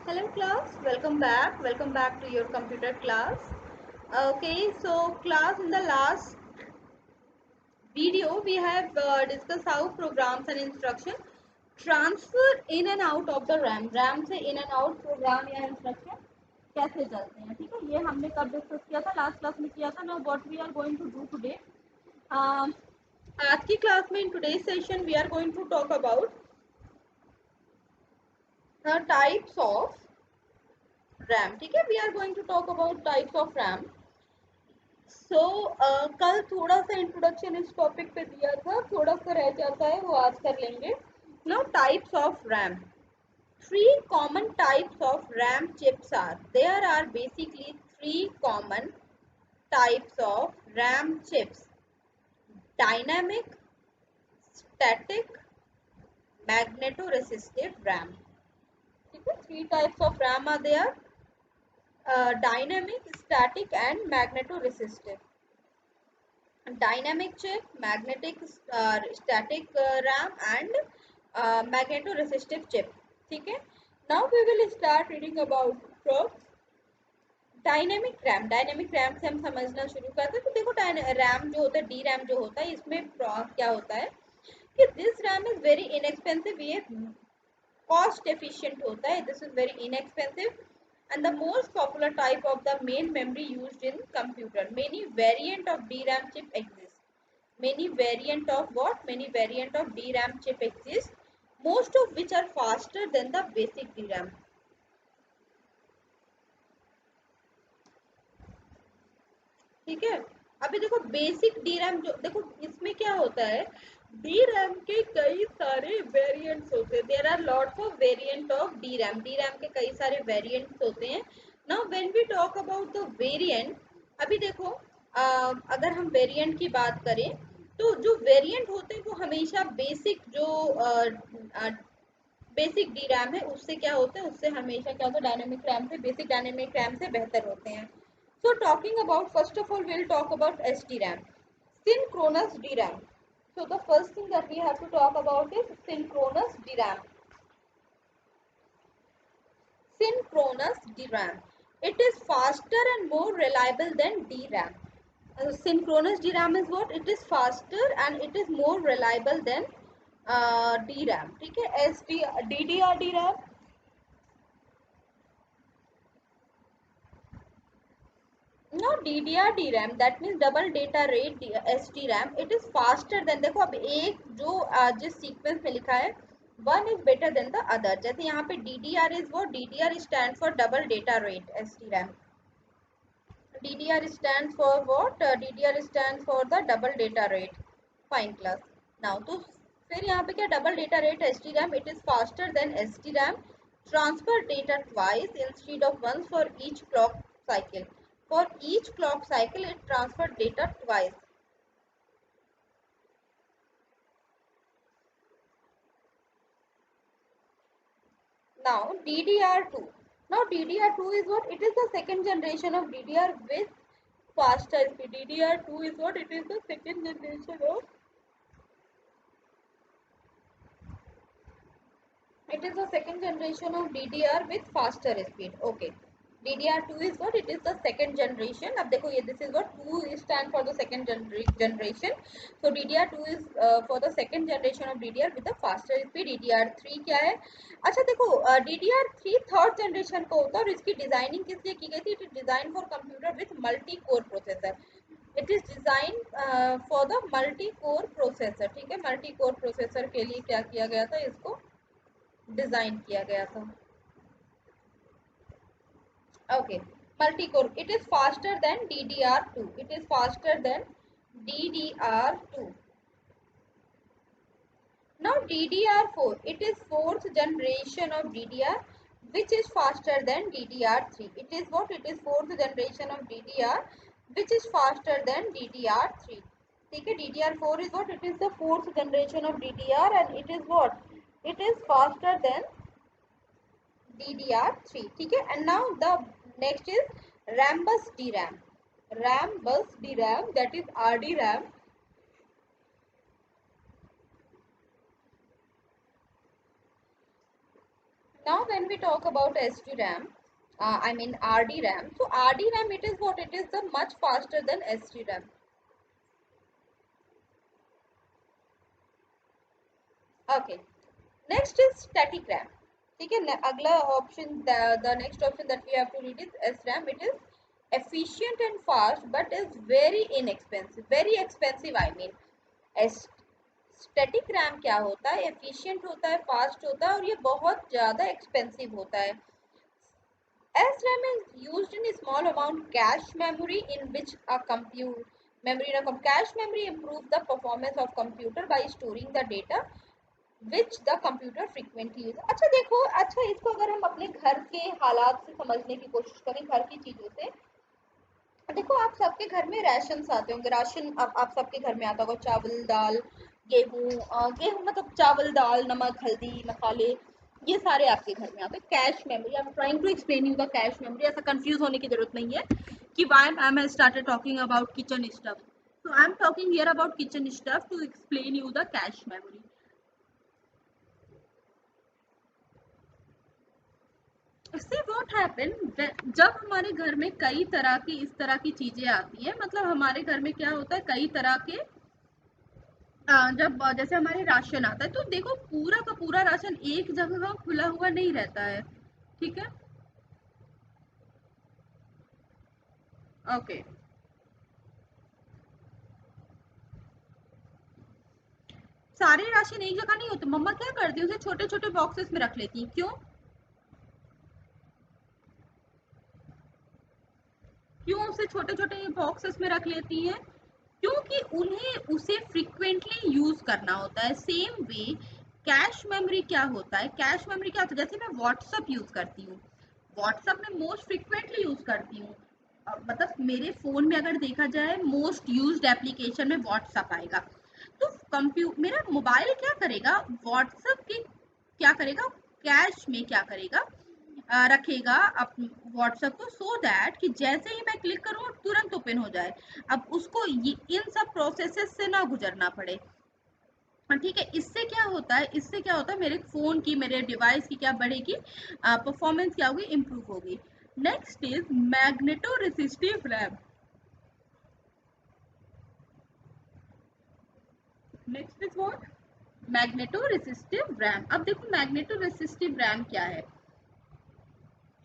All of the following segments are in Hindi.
Hello class, welcome back. Welcome back to your computer class. Okay, so class, in the last video we have discussed how programs and instruction transfer in and out of the RAM. RAM से in and out program या instruction कैसे चलते हैं, ठीक है। ये हमने कब डिस्कस किया था, लास्ट क्लास में किया था। Now what we are going to do today, आज की क्लास में in today's session we are going to talk about the types of RAM, ठीक है। We are going to talk about types of RAM. So कल थोड़ा सा इंट्रोडक्शन इस टॉपिक पे दिया था, थोड़ा सा रह जाता है, वो आज कर लेंगे। Now types of RAM, three common types of RAM chips are, there are basically three common types of RAM chips: dynamic, static, magnetoresistive RAM, ठीक है। Three types of RAM are there: dynamic, static and magnetoresistive. Dynamic chip, magnetic, static RAM and magnetoresistive chip, ठीक है। Now we will start reading about from dynamic RAM. Dynamic RAM से हम समझना शुरू करते हैं। तो देखो रैम जो होता है, डी रैम जो होता है, इसमें क्या होता है कि this RAM is very inexpensive, ये कॉस्ट एफिशिएंट होता है, this is very inexpensive and the most popular type of the main memory used in computer. Many variant of DRAM chip exist. Many variant of what? Many variant of DRAM chip exist, most of which are faster than the basic DRAM. ठीक है। अभी देखो बेसिक DRAM जो, देखो इसमें क्या होता है, DRAM के कई सारे वेरिएंट्स होते हैं। There are lots of variant of DRAM। DRAM के कई सारे वेरिएंट्स होते हैं। Now when we talk about the variant, अभी देखो अगर हम वेरिएंट की बात करें तो जो वेरिएंट होते हैं वो हमेशा बेसिक जो बेसिक डी रैम है उससे क्या होता है, उससे हमेशा क्या होता है, डायनेमिक रैम से, बेसिक डायनेमिक रैम से बेहतर होते हैं। So talking about, first of all will talk about S D RAM, synchronous D RAM. So the first thing that we have to talk about is synchronous DRAM. Synchronous DRAM. It is faster and more reliable than DRAM. Synchronous DRAM is what? It is faster and it is more reliable than DRAM. ठीक है। DDR DRAM. No, DDR DRAM, that means double data rate SDRAM. It is faster than, देखो अब एक जो जिस सीक्वेंस में लिखा है, one is better than the other। जैसे यहाँ पे DDR is वो, DDR stands for double data rate SDRAM। DDR stands for what? DDR stands for the double data rate। Fine class। Now तो फिर यहाँ पे क्या, double data rate SDRAM, it is faster than SDRAM, transfer data twice instead of once for each clock cycle। For each clock cycle it transfer data twice। Now DDR2. Now DDR2 is what? It is the second generation of DDR with faster speed। DDR2 is what? It is the second generation of, it is the second generation of DDR with faster speed। Okay, DDR2 is what? It is the second generation। अब देखो ये, this is what 2 stand for the second generation। So DDR2 is for the second generation of DDR with the faster speed। DDR3 क्या है? अच्छा देखो, DDR3 थर्ड जनरेशन का होता है और इसकी डिजाइनिंग किस लिए की गई थी? It is design for computer with multi core processor. It is design for the multi core processor, ठीक है। मल्टी कोर प्रोसेसर के लिए क्या किया गया था, इसको डिजाइन किया गया था। Okay, multi-core. It is faster than DDR2. It is faster than DDR2. Now DDR4. It is fourth generation of DDR, which is faster than DDR3. It is what? It is fourth generation of DDR, which is faster than DDR3. ठीक है। DDR4 is what? It is the fourth generation of DDR and it is what? It is faster than DDR3, ठीक है। And now the next is Rambus DRAM। Rambus DRAM, that is RDRAM। Now when we talk about SDRAM, I mean RDRAM. So RDRAM, it is what? It is the much faster than SDRAM. Okay. Next is static RAM. ठीक है, अगला option, the next option that we have to read is SRAM. It is efficient and fast but is very inexpensive. Very expensive, I mean. Static RAM क्या होता है? एफिशिएंट होता है, फास्ट होता है और ये बहुत ज़्यादा एक्सपेंसिव होता है. SRAM is used in a small amount cache memory in which a compute memory cache memory improves the performance of computer by storing the data which the computer frequently use. अच्छा देखो, अच्छा इसको अगर हम अपने घर के हालात से समझने की कोशिश करें, घर की चीज़ों से, देखो आप सबके घर में राशन आते होंगे. राशन अब आप सबके घर में आता होगा, चावल दाल गेहूँ, गेहूँ मतलब चावल दाल नमक हल्दी मसाले, ये सारे आपके घर में आते हैं. Cache memory, I am trying to explain you the cache memory. ऐसा कंफ्यूज होने की जरूरत नहीं है कि why I am started talking about kitchen stuff. So I am talking here about kitchen stuff to explain you the cache memory. इससे व्हाट हैपन, जब हमारे घर में कई तरह की इस तरह की चीजें आती हैं, मतलब हमारे घर में क्या होता है, कई तरह के जब जैसे हमारे राशन आता है, तो देखो पूरा का पूरा राशन एक जगह खुला हुआ नहीं रहता है. ठीक है, ओके. सारे राशन एक जगह नहीं होते. मम्मा क्या करती है, उसे छोटे छोटे बॉक्सेस में रख लेती है. क्यों? क्यों उसे छोटे छोटे बॉक्सेस में रख लेती है? क्योंकि उन्हें उसे फ्रिक्वेंटली यूज करना होता है. सेम वे कैश मेमोरी क्या होता है, कैश मेमोरी क्या होता है, जैसे मैं व्हाट्सअप यूज करती हूँ, व्हाट्सअप में मोस्ट फ्रिक्वेंटली यूज करती हूँ. मतलब मेरे फोन में अगर देखा जाए मोस्ट यूज्ड एप्लीकेशन में व्हाट्सअप आएगा. तो मेरा मोबाइल क्या करेगा, व्हाट्सअप की क्या करेगा, कैश में क्या करेगा, रखेगा व्हाट्सएप को, सो दैट कि जैसे ही मैं क्लिक करूँ तुरंत ओपन हो जाए. अब उसको इन सब प्रोसेसेस से ना गुजरना पड़े. हाँ ठीक है, इससे क्या होता है, इससे क्या होता है, मेरे फोन की, मेरे डिवाइस की क्या बढ़ेगी, परफॉर्मेंस क्या होगी, इम्प्रूव होगी. Next is magneto resistive RAM. Next is what, magneto resistive RAM. अब देखो मैग्नेटो रेसिस्टिव रैम क्या है.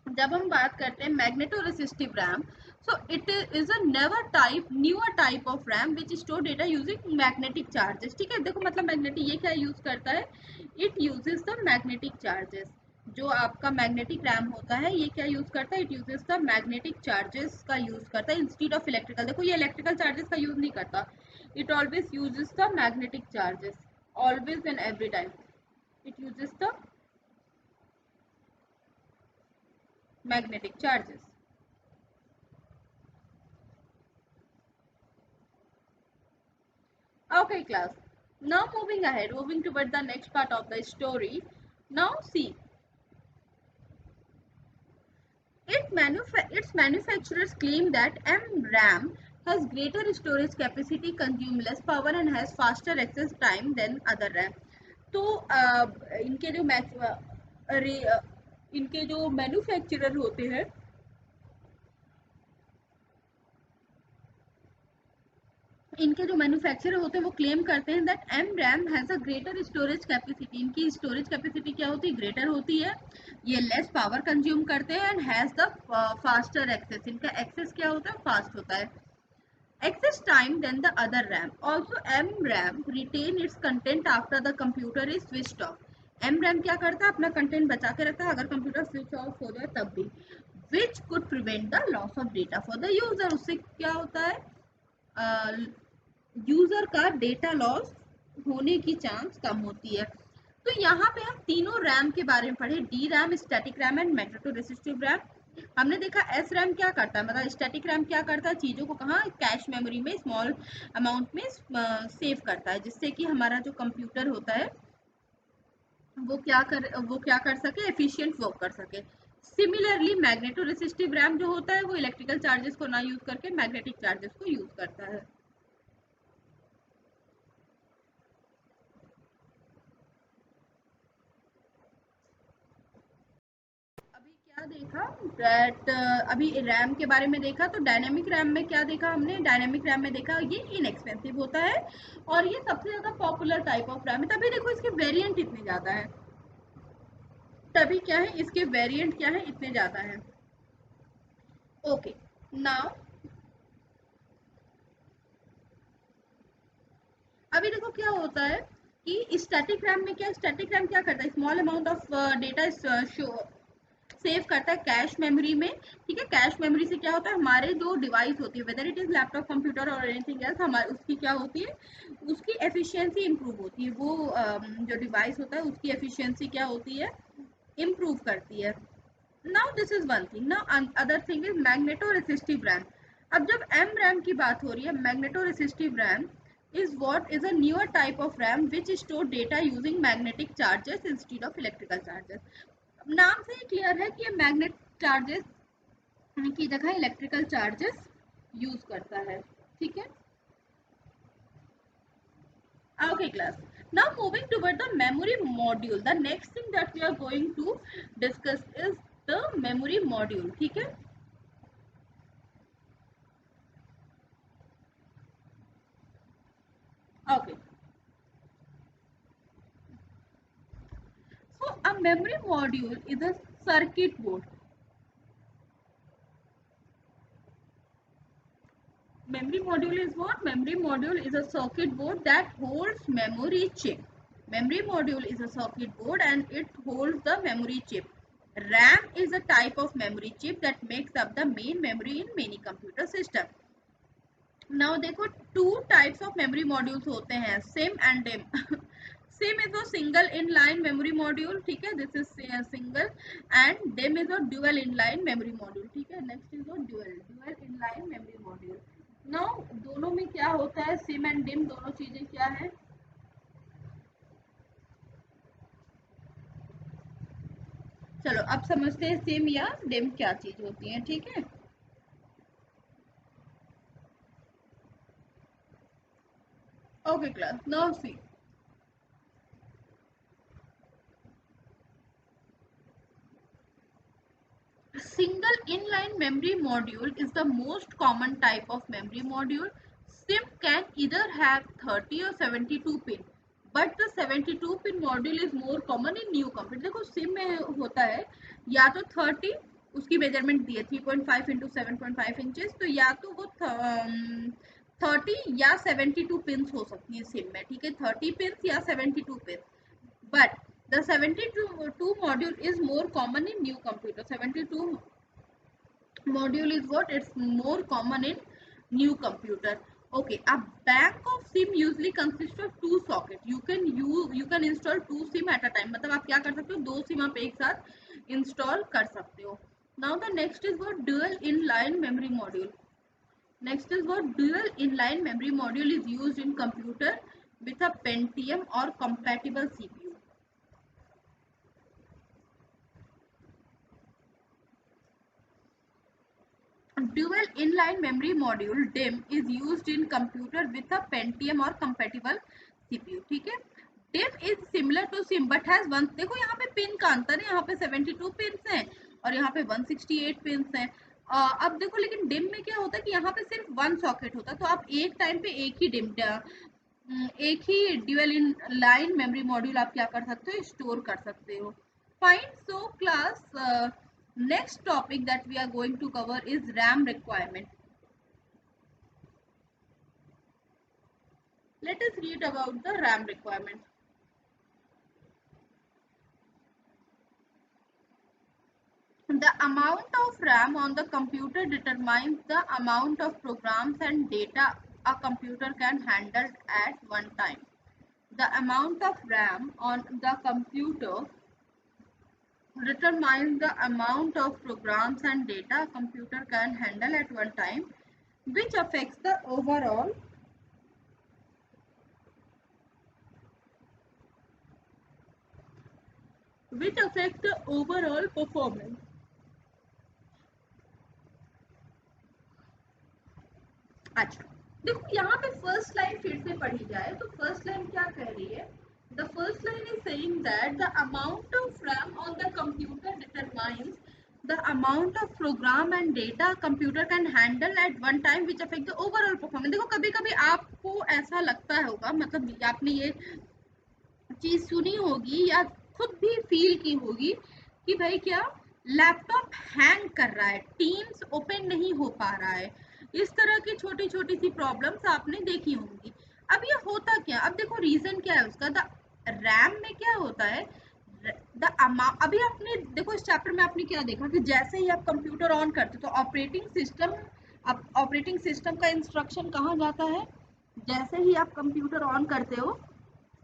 जब हम बात करते हैं magneto resistive RAM, so it is a newer type of RAM which store data using magnetic charges. ठीक है, देखो मतलब मैग्नेटिक ये क्या यूज करता है, it uses the magnetic charges. जो आपका मैग्नेटिक रैम होता है ये क्या यूज करता है, it uses the magnetic charges का यूज करता है इंस्टीड ऑफ इलेक्ट्रिकल. देखो ये इलेक्ट्रिकल चार्जेस का यूज नहीं करता, it always uses the magnetic charges, always and every time it uses the magnetic charges. Okay class, now moving ahead, moving toward the next part of the story. Now see, its manufacturers claim that MRAM has greater storage capacity, consume less power and has faster access time than other RAM. तो इनके जो इनके जो मैन्युफैक्चरर होते हैं, इनके जो मैन्युफैक्चरर होते हैं वो क्लेम करते हैं that M RAM has a greater storage capacity. इनकी स्टोरेज कैपेसिटी क्या होती है, ग्रेटर होती है. ये लेस पावर कंज्यूम करते हैं and has the faster access. इनका एक्सेस क्या होता है, फास्ट होता है. Access time than the other RAM. Also, MRAM retain its content after the computer is switched off. MRAM क्या करता है, अपना कंटेंट बचा के रखता है अगर कंप्यूटर स्विच ऑफ हो जाए तब भी. Which could prevent the loss of data for the user. उससे क्या होता है, यूजर का डेटा लॉस होने की चांस कम होती है. तो यहाँ पे हम तीनों रैम के बारे में पढ़े, D RAM, static RAM and magneto resistive RAM. हमने देखा एस रैम क्या करता है, मतलब स्टैटिक रैम क्या करता है, चीज़ों को कहाँ कैश मेमोरी में स्मॉल अमाउंट में सेव करता है, जिससे कि हमारा जो कंप्यूटर होता है वो क्या कर सके, एफिशिएंट वर्क कर सके. सिमिलरली मैग्नेटो रेसिस्टिव रैम जो होता है वो इलेक्ट्रिकल चार्जेस को ना यूज करके मैग्नेटिक चार्जेस को यूज करता है. क्या देखा दैट अभी रैम के बारे में देखा, तो डायनेमिक रैम में क्या देखा हमने, डायनेमिक रैम में देखा ये इनएक्सपेंसिव होता है और ये सबसे ज़्यादा पॉपुलर टाइप ऑफ रैम है, तभी देखो इसके वेरिएंट इतने ज़्यादा है, तभी क्या है इसके वेरिएंट क्या है इतने ज़्यादा है। ओके नाउ अभी देखो क्या होता है कि स्टैटिक रैम में क्या, स्टैटिक रैम क्या करता है, small amount of data save करता है कैश मेमोरी में। ठीक है, कैश मेमोरी से क्या होता है हमारे जो डिवाइस होती है whether it is laptop computer और एनीथिंग एल्स, हमारे उसकी क्या होती है, उसकी एफिशिएंसी इंप्रूव होती है, वो जो डिवाइस होता है उसकी एफिशिएंसी क्या होती है, इंप्रूव करती है। Now this is one thing, now other thing is magneto resistive RAM. अब जब एम रैम की बात हो रही है, magneto resistive RAM is what is a newer type of RAM which store data using magnetic charges instead of electrical charges। नाम से ही क्लियर है कि ये मैग्नेट चार्जेस की जगह इलेक्ट्रिकल चार्जेस यूज करता है। ठीक है, okay class, now moving toward the memory module, the next thing that we are going to discuss is the memory module। ठीक है, okay, so a memory module is a circuit board। Memory module is what? Memory module is a circuit board that holds memory chip। Memory module is a circuit board and it holds the memory chip। RAM is a type of memory chip that makes up the main memory in many computer system। Now देखो two types of memory modules होते हैं, SIM and DIMM। SIM is a single inline memory module, ठीक है, this is single, and DIMM is a dual inline memory module। ठीक है, next is a dual inline memory module। Now दोनों में क्या होता है, सिम एंड डिम दोनों चीजें क्या है, चलो अब समझते हैं सिम या डिम क्या चीज होती है। ठीक है, okay class, now see single inline memory module is the most common type of memory module। SIM can either have 30 or 72 pin, but the 72 pin module is more common in new computer। देखो SIM में होता है या तो 30, उसकी मेजरमेंट दी है 3.5 इंटू 7.5 इंचेस, तो या तो वो 30 या 72 पिन हो सकती है सिम में। ठीक है, 30 पिन या 72 pin, but the 72 module is more common in new computer। 72 module is what, it's more common in new computer। okay, a bank of sim usually consists of two socket। you can install two sim at a time, मतलब आप क्या कर सकते हो, दो सिम आप एक साथ इंस्टॉल कर सकते हो। now the next is what, dual inline memory module। next is what, dual inline memory module is used in computer with a Pentium or compatible CPU। Dual inline memory module DIMM is used in computer with a Pentium or compatible CPU। ठीक है, DIMM is similar to SIM but has one, देखो यहाँ पे पिन का अंतर है, यहाँ पे 72 पिन हैं और यहाँ पे 168 पिन हैं। अब देखो लेकिन डिम में क्या होता है कि यहाँ पे सिर्फ वन सॉकेट होता है, तो आप एक टाइम पे एक ही dual in line memory module आप क्या कर सकते हो, स्टोर कर सकते हो। Fine, so class next topic that we are going to cover is RAM requirement। Let us read about the RAM requirement। The amount of RAM on the computer determines the amount of programs and data a computer can handle at one time। The amount of RAM on the computer determines the amount of programs and data a computer can handle at one time, which affects the overall performance। अच्छा, देखो यहाँ पे फर्स्ट लाइन फिर से पढ़ी जाए तो फर्स्ट लाइन क्या कह रही है, the first line is saying that the amount of RAM on the computer determines the amount of program and data computer can handle at one time which affect the overall performance। देखो कभी कभी आपको ऐसा लगता होगा, मतलब आपने ये चीज सुनी होगी या खुद भी फील की होगी कि भाई क्या लैपटॉप हैंग कर रहा है, टीम्स ओपन नहीं हो पा रहा है, इस तरह की छोटी छोटी सी प्रॉब्लम्स आपने देखी होंगी। अब ये होता क्या, अब देखो रीजन क्या है उसका। द रैम में क्या होता है, द अमाउंट, अभी आपने देखो इस चैप्टर में आपने क्या देखा कि जैसे ही आप कंप्यूटर ऑन करते हो तो ऑपरेटिंग सिस्टम का इंस्ट्रक्शन कहाँ जाता है, जैसे ही आप कंप्यूटर ऑन करते हो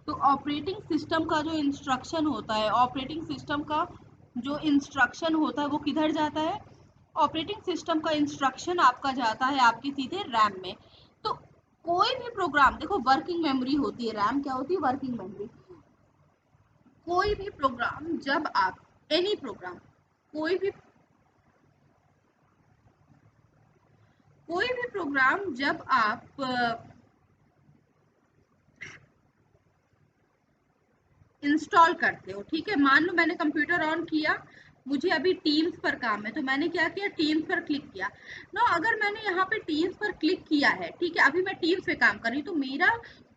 तो ऑपरेटिंग सिस्टम का जो इंस्ट्रक्शन होता है, ऑपरेटिंग सिस्टम का जो इंस्ट्रक्शन होता है वो किधर जाता है, ऑपरेटिंग सिस्टम का इंस्ट्रक्शन आपका जाता है आपके सीधे रैम में। तो कोई भी प्रोग्राम, देखो वर्किंग मेमोरी होती है, रैम क्या होती है, वर्किंग मेमोरी। कोई भी प्रोग्राम जब आप, एनी प्रोग्राम, कोई भी प्रोग्राम जब आप इंस्टॉल करते हो, ठीक है, मान लो मैंने कंप्यूटर ऑन किया, मुझे अभी टीम्स पर काम है, तो मैंने क्या किया, टीम्स पर क्लिक किया ना। अगर मैंने यहाँ पे टीम्स पर क्लिक किया है, ठीक है, अभी मैं टीम्स पे काम कर रही हूँ, तो मेरा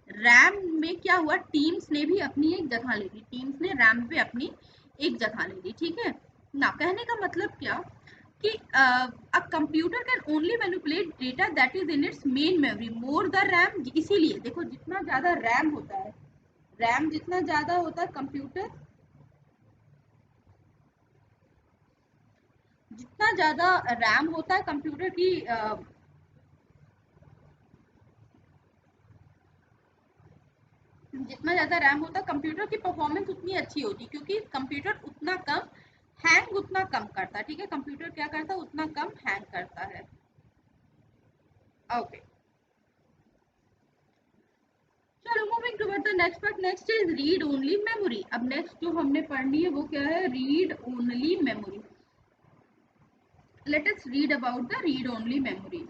रैम में क्या हुआ, टीम्स ने भी अपनी एक जगह ले ली, टीम्स ने रैम पे अपनी एक जगह ले ली, ठीक है ना। कहने का मतलब क्या कि a computer can only manipulate data that is in its main memory more the RAM. इसीलिए देखो जितना ज्यादा रैम होता है, रैम जितना ज्यादा होता है कंप्यूटर, जितना ज्यादा रैम होता है कंप्यूटर की जितना ज्यादा रैम होता है कंप्यूटर की परफॉर्मेंस उतनी अच्छी होती है, क्योंकि कंप्यूटर उतना कम हैंग उतना कम करता है, ठीक है, कंप्यूटर क्या करता है उतना कम हैंग करता है। ओके, चलो moving toward the next part. Next is read only memory. अब नेक्स्ट जो हमने पढ़नी है वो क्या है, read only memory. Let us read about the read only memory.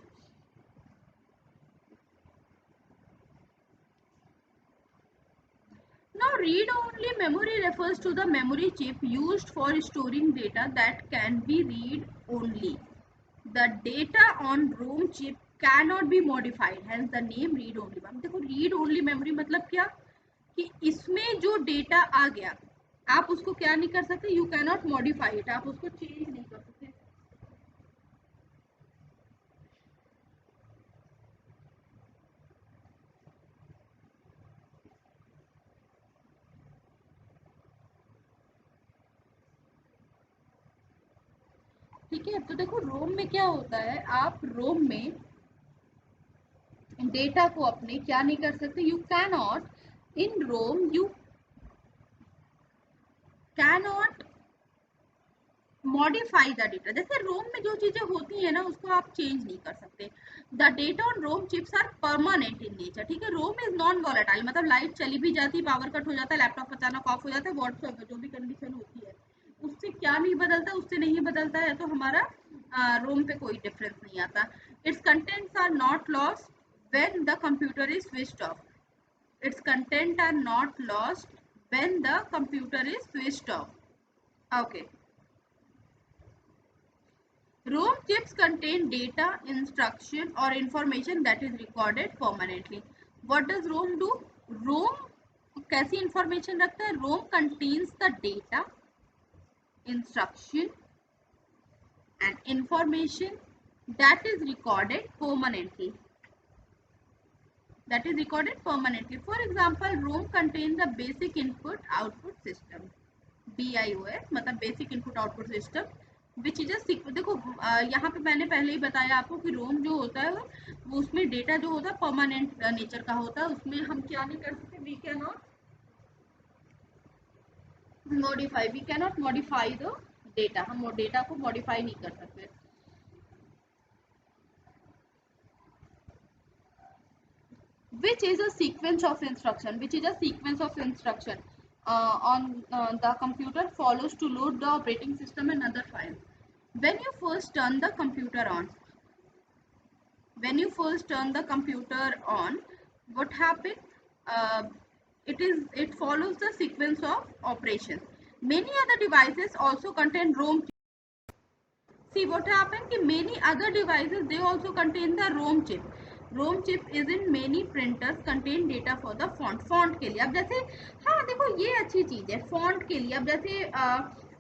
Now, read-only memory refers to the memory chip used for storing data that can be read-only. The data on ROM chip cannot be modified, hence the name read-only। अब देखो read-only memory मतलब क्या, कि इसमें जो डेटा आ गया आप उसको क्या नहीं कर सकते, यू कैनॉट मॉडिफाई इट, आप उसको चेंज नहीं कर सकते। ठीक है, तो देखो रोम में क्या होता है, आप रोम में डेटा को अपने क्या नहीं कर सकते, you cannot in ROM, you cannot modify the data. जैसे रोम में जो चीजें होती है ना उसको आप चेंज नहीं कर सकते। The data on ROM chips are permanent in nature, ठीक है, रोम इज नॉन वॉलेटाइल, मतलब लाइट चली भी जाती है, पावर कट हो जाता है, लैपटॉप अचानक ऑफ हो जाता है, व्हाट्सएवर जो भी कंडीशन होती है उससे क्या नहीं बदलता, उससे नहीं बदलता है, तो हमारा रोम पे कोई डिफरेंस नहीं आता। Its contents are not lost when the computer is switched off, its content are not lost when the computer is switched off। Okay, ROM chips contain data, instruction or information that is recorded permanently। What does ROM do? ROM कैसी information रखता है, ROM contains the data, instruction and information that is recorded permanently, that is recorded permanently। For example, ROM contains the basic input output system, BIOS मतलब basic input output system, which is देखो यहाँ पे मैंने पहले ही बताया आपको कि रोम जो होता है वो उसमें डेटा जो होता है परमानेंट नेचर का होता है, उसमें हम क्या नहीं कर सकते, we can not modify the data, हम डेटा को मॉडिफाई नहीं कर सकते। which is a sequence of instruction, on the computer follows to load the operating system and other files। when you first turn the computer on what happens, uh, it follows the sequence of operations। Many other devices also contain ROM See what happened कि many other devices they also contain the ROM chip. ROM chip is in many printers contain data for the font के लिए. अब जैसे हाँ देखो ये अच्छी चीज है font के लिए. अब जैसे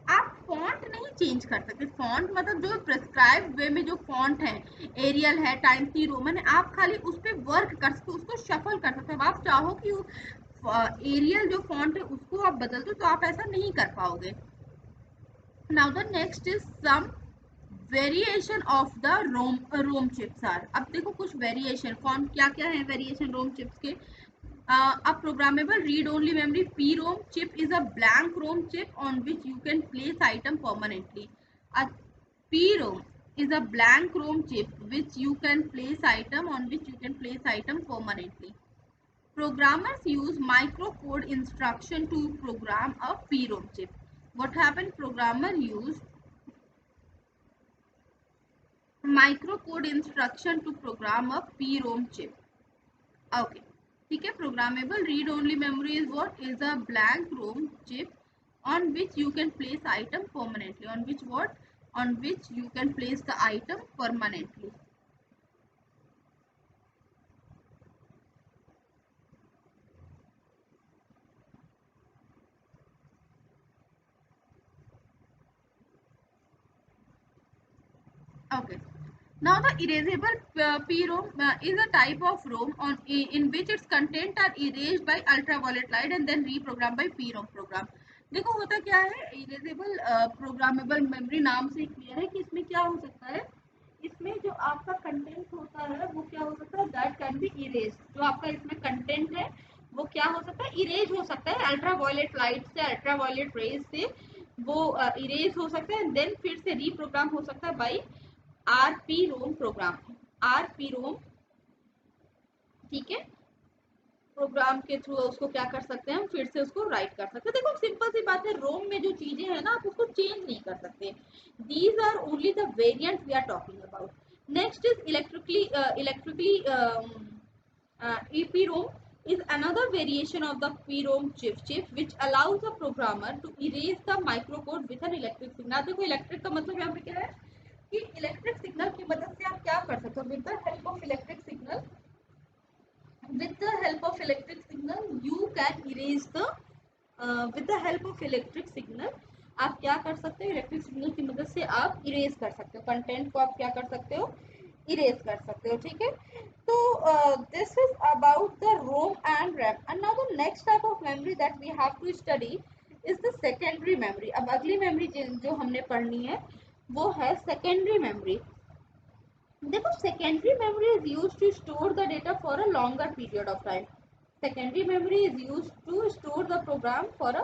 आप फॉन्ट नहीं चेंज कर सकते. फॉन्ट मतलब जो प्रिस्क्राइब वे में जो फॉन्ट है एरियल है टाइम्स न्यू रोमन है आप खाली उस पर वर्क कर सकते हो उसको शफल कर सकते हो. आप चाहो कि एरियल जो फॉन्ट है उसको आप बदल दो तो आप ऐसा नहीं कर पाओगे. Now the next is some variation of the ROM chips are. अब देखो कुछ वेरिएशन कौन क्या क्या है वेरिएशन रोम चिप्स के. a programmable read only memory PROM chip is a blank ROM chip on which you can place item permanently. A PROM is a blank ROM chip which you can place item on which you can place item permanently. Programmers use microcode instruction to program a PROM chip. What happened? Programmer use microcode instruction to program a PROM chip. Okay. ठीक है. Programmable read only memory is what? Is a blank ROM chip on which you can place item permanently. On which what? On which you can place the item permanently. Okay. Now the erasable PROM is a type of ROM in which its content are erased by ultraviolet light and then reprogrammed by PROM program. देखो होता क्या है इरेजेबल प्रोग्रामेबल मेमोरी नाम से क्लियर है कि इसमें क्या हो सकता है. इसमें जो आपका कंटेंट होता है वो क्या हो सकता है दैट कैन बी इरेज. जो आपका इसमें कंटेंट है वो क्या हो सकता है इरेज हो सकता है अल्ट्रावायलेट लाइट से अल्ट्रावायलेट रेज से वो इरेज हो सकता है देन फिर से रीप्रोग्राम हो सकता है by RP ROM program. RP ROM ठीक है प्रोग्राम के थ्रू उसको क्या कर सकते हैं हम फिर से उसको राइट कर सकते हैं. देखो सिंपल सी बात है रोम में जो चीजें हैं ना आप उसको चेंज नहीं कर सकते. These are only the variant we are talking about. Next is electrically EPROM is another variation of the PROM chip which allows the programmer to erase the microcode with an electric signal. देखो इलेक्ट्रिक का मतलब यहाँ पे क्या है कि इलेक्ट्रिक सिग्नल की मदद से आप क्या कर सकते हो with the help of electric signal. with the help of electric signal you can erase the with the help of electric signal आप क्या कर सकते हो इलेक्ट्रिक सिग्नल की मदद से आप इरेज कर सकते हो कंटेंट को आप क्या कर सकते हो इरेज कर सकते हो. ठीक है. तो this is about the ROM and RAM. And now the next type of memory that we have to study is the secondary memory. अब अगली मेमोरी जो हमने पढ़नी है वो है सेकेंडरी मेमोरी. देखो secondary memory is used to store the data for a longer period of time. Secondary memory is used to store the program for a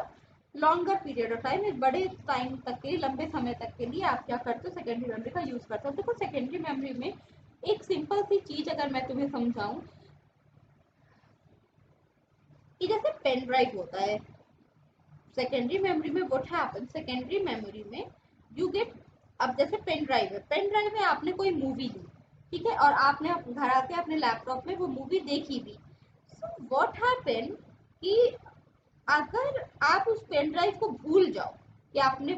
longer period of time. एक बड़े टाइम तक के लंबे समय तक के लिए आप क्या करते हो सेकेंडरी मेमोरी का यूज करते हो. देखो सेकेंडरी मेमोरी में एक सिंपल सी चीज अगर मैं तुम्हें समझाऊं कि जैसे पेन ड्राइव होता है सेकेंडरी मेमोरी में व्हाट हैपन सेकेंडरी मेमोरी में यू गेट. अब जैसे पेन ड्राइव में आपने कोई मूवी ली ठीक है और आपने घर आके अपने लैपटॉप में वो मूवी देखी भी. सो व्हाट हैपन कि अगर आप उस पेन ड्राइव को भूल जाओ कि आपने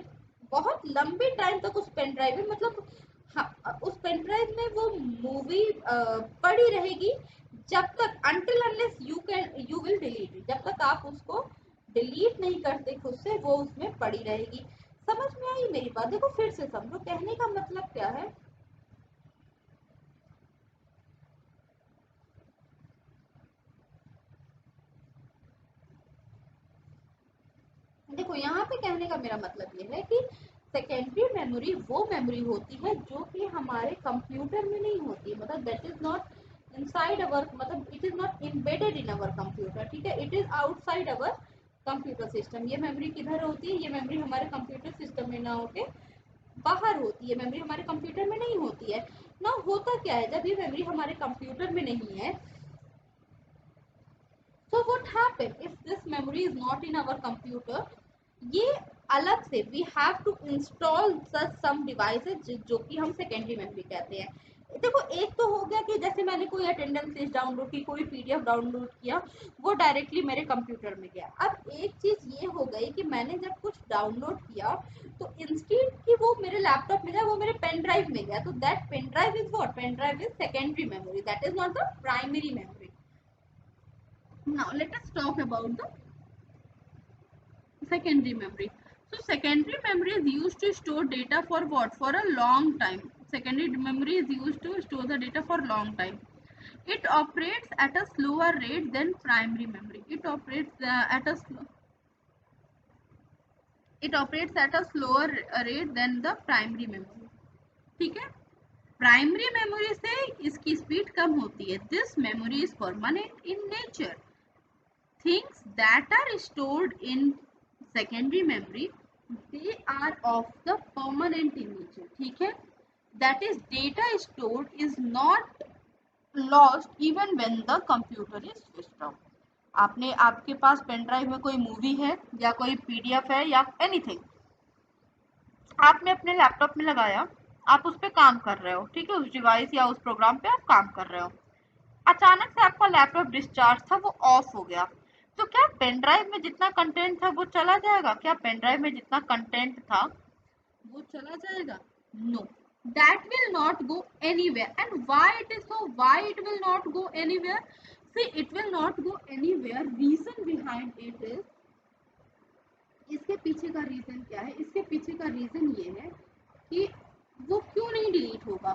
बहुत लंबे टाइम तक उस पेन ड्राइव में मतलब हाँ, उस पेन ड्राइव में वो मूवी पड़ी रहेगी जब तक until unless you will delete it. जब तक आप उसको डिलीट नहीं करते खुद से वो उसमें पड़ी रहेगी. समझ में आई मेरी बात. देखो फिर से समझो कहने का मतलब क्या है. देखो यहाँ पे कहने का मेरा मतलब ये है कि सेकेंडरी मेमोरी वो मेमोरी होती है जो कि हमारे कंप्यूटर में नहीं होती है. मतलब that is not inside our मतलब it is not embedded in our computer. ठीक है. It is outside our computer system. ये मेमोरी किधर होती है ये मेमोरी हमारे कंप्यूटर सिस्टम में ना होके बाहर होती है. मेमोरी हमारे कंप्यूटर में नहीं होती है ना. होता क्या है जब ये मेमोरी हमारे कंप्यूटर में नहीं है so what happen if this memory is not in our computer ये अलग से we have to install such some devices जो कि हम सेकेंडरी मेमोरी कहते हैं. देखो एक तो हो गया कि जैसे मैंने कोई अटेंडेंस लिस्ट डाउनलोड की कोई पीडीएफ डाउनलोड किया वो डायरेक्टली मेरे कंप्यूटर में गया. अब एक चीज ये हो गई कि मैंने जब कुछ डाउनलोड किया तो इंस्टेंट कि वो मेरे लैपटॉप में गया, वो मेरे पेन ड्राइव में गया, तो that pen drive is what? Pen drive is secondary memory, that is not the primary memory. Now let us talk about the secondary memory. So secondary memory is used to store data for what? For a long time. Secondary memory is used to store the data for long time. It operates at a slower rate than primary memory. It operates at a slower rate than the primary memory. ठीक है. प्राइमरी मेमोरी से इसकी स्पीड कम होती है. This memory is permanent in nature. Things that are stored in secondary memory, they are of the permanent in nature. ठीक है. That is, data stored is not lost even when the computer is switched off. आपने आपके पास पेन ड्राइव में कोई मूवी है या कोई पीडीएफ है या एनीथिंग, आपने अपने लैपटॉप में लगाया, आप उस पर काम कर रहे हो, ठीक है, उस डिवाइस या उस प्रोग्राम पे आप काम कर रहे हो, अचानक से आपका लैपटॉप डिस्चार्ज था, वो ऑफ हो गया, तो क्या पेन ड्राइव में जितना कंटेंट था वो चला जाएगा? क्या पेन ड्राइव में जितना कंटेंट था वो चला जाएगा? No, that will not go anywhere. And why it is so? Why it will not go anywhere? See, it will not go anywhere. Reason behind it is, इसके पीछे का रीजन क्या है? इसके पीछे का रीजन ये है कि वो क्यों नहीं डिलीट होगा.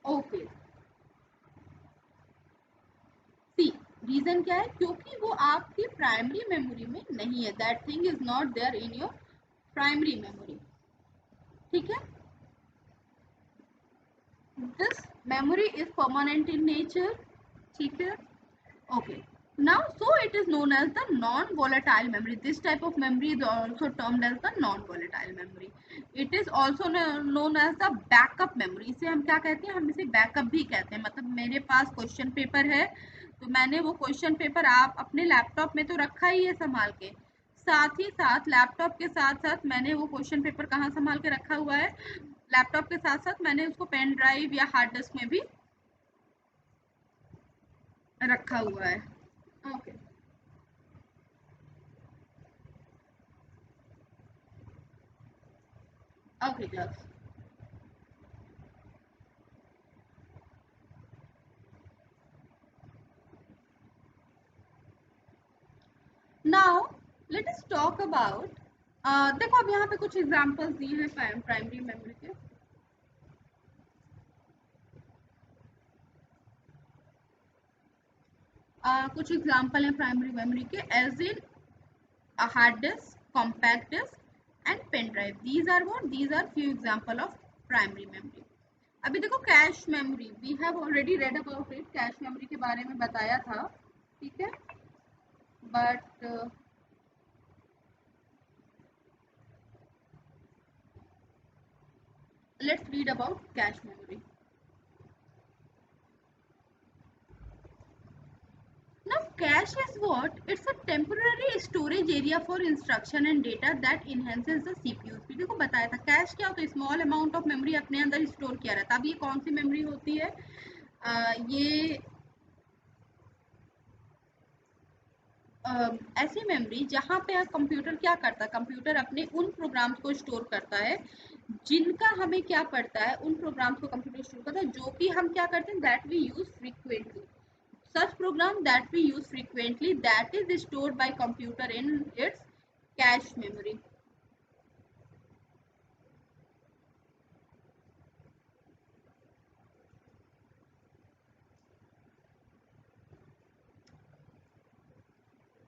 ओके, सी, रीजन क्या है? क्योंकि वो आपकी प्राइमरी मेमोरी में नहीं है. That thing is not there in your primary memory. ठीक है. This memory is permanent in nature. ठीक है. Okay. Now, so it is known as the non-volatile memory. This type of memory is also termed as the non-volatile memory. It is also known as the backup memory. इसे हम क्या कहते हैं? हम इसे बैकअप भी कहते हैं. मतलब मेरे पास क्वेश्चन पेपर है, तो मैंने वो क्वेश्चन पेपर आप अपने लैपटॉप में तो रखा ही है संभाल के, साथ ही साथ लैपटॉप के साथ साथ मैंने वो क्वेश्चन पेपर कहाँ संभाल के रखा हुआ है? लैपटॉप के साथ साथ मैंने उसको पेन ड्राइव या हार्ड डिस्क में भी रखा हुआ है. Okay. Okay class. Now let us talk about, देखो अब यहाँ पे कुछ एग्जांपल्स दिए हैं प्राइमरी मेमोरी के. कुछ एग्जांपल हैं प्राइमरी मेमोरी के, as in hard disk, compact disk and pen drive. These are what? These are few example of primary memory. अभी देखो cache memory, we have already read about it. Cache memory के बारे में बताया था. ठीक है. But let's read about cache memory. Now cache is what? It's a temporary storage area for instruction and data that enhances the CPU speed. देखो बताया था कैश क्या होता है? स्मॉल अमाउंट ऑफ मेमोरी अपने अंदर स्टोर किया रहता है. अब ये कौन सी मेमोरी होती है? ये ऐसी मेमोरी जहाँ पे कंप्यूटर क्या करता है? कंप्यूटर अपने उन प्रोग्राम्स को स्टोर करता है जिनका हमें क्या पड़ता है, उन प्रोग्राम्स को कंप्यूटर स्टोर करता है जो कि हम क्या करते हैं, that we use frequently. Such program that we use frequently, that is stored by computer in its cache memory.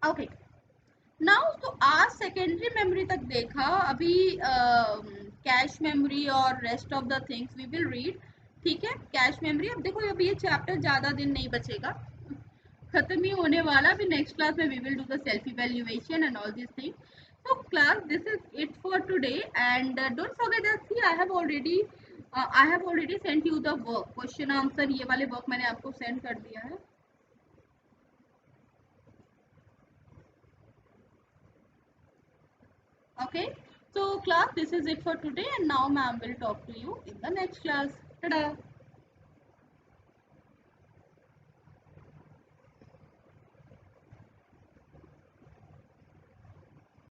Okay. Now तो आज सेकेंडरी मेमोरी तक देखा. अभी कैश मेमोरी और rest of the things we will read. ठीक है. कैश मेमोरी, अब देखो अभी ये चैप्टर ज़्यादा दिन नहीं बचेगा, खत्म ही होने वाला. भी नेक्स्ट क्लास में we will do the self evaluation and all this thing. So class, this is it for today, and don't forget that see I have already sent you the work, question answer. ये वाले वर्क मैंने आपको सेंड कर दिया है. Okay, so class, this is it for today, and now ma'am will talk to you in the next class. Ta-da!